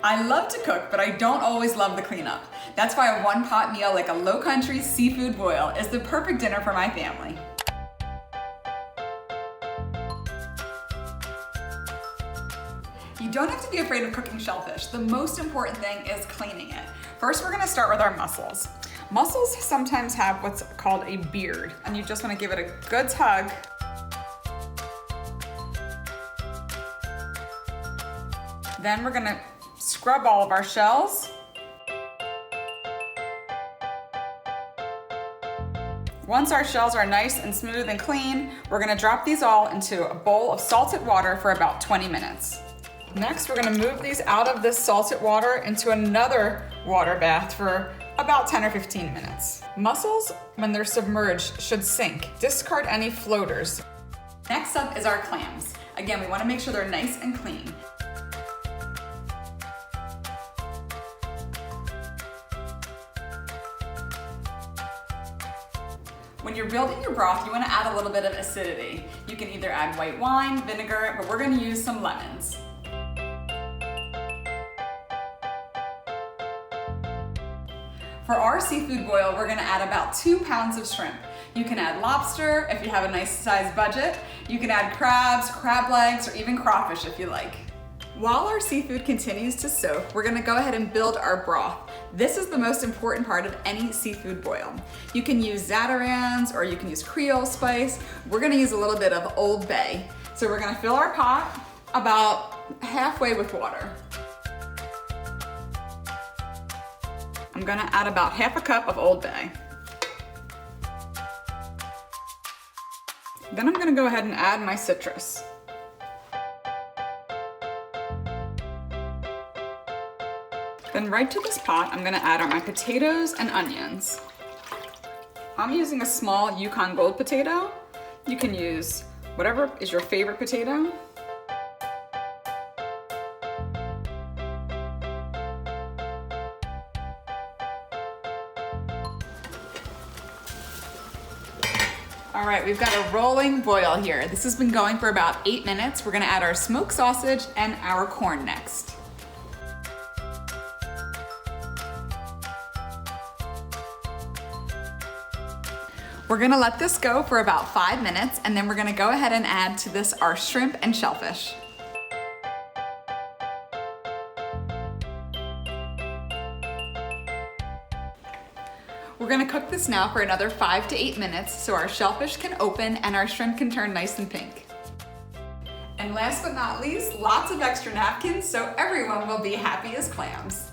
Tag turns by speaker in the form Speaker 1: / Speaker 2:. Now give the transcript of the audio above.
Speaker 1: I love to cook, but I don't always love the cleanup. That's why a one-pot meal like a low-country seafood boil is the perfect dinner for my family. You don't have to be afraid of cooking shellfish. The most important thing is cleaning it. First, we're gonna start with our mussels. Mussels sometimes have what's called a beard, and you just wanna give it a good tug. Then we're gonna scrub all of our shells. Once our shells are nice and smooth and clean, we're gonna drop these all into a bowl of salted water for about 20 minutes. Next, we're gonna move these out of this salted water into another water bath for about 10 or 15 minutes. Mussels, when they're submerged, should sink. Discard any floaters. Next up is our clams. Again, we wanna make sure they're nice and clean. When you're building your broth, you wanna add a little bit of acidity. You can either add white wine, vinegar, but we're gonna use some lemons. For our seafood boil, we're gonna add about 2 pounds of shrimp. You can add lobster if you have a nice sized budget. You can add crabs, crab legs, or even crawfish if you like. While our seafood continues to soak, we're gonna go ahead and build our broth. This is the most important part of any seafood boil. You can use zatarans or you can use Creole spice. We're gonna use a little bit of Old Bay. So we're gonna fill our pot about halfway with water. I'm gonna add about half a cup of Old Bay. Then I'm gonna go ahead and add my citrus. Then right to this pot, I'm gonna add my potatoes and onions. I'm using a small Yukon Gold potato. You can use whatever is your favorite potato. All right, we've got a rolling boil here. This has been going for about 8 minutes. We're gonna add our smoked sausage and our corn next. We're gonna let this go for about 5 minutes, and then we're gonna go ahead and add to this our shrimp and shellfish. We're gonna cook this now for another 5 to 8 minutes so our shellfish can open and our shrimp can turn nice and pink. And last but not least, lots of extra napkins so everyone will be happy as clams.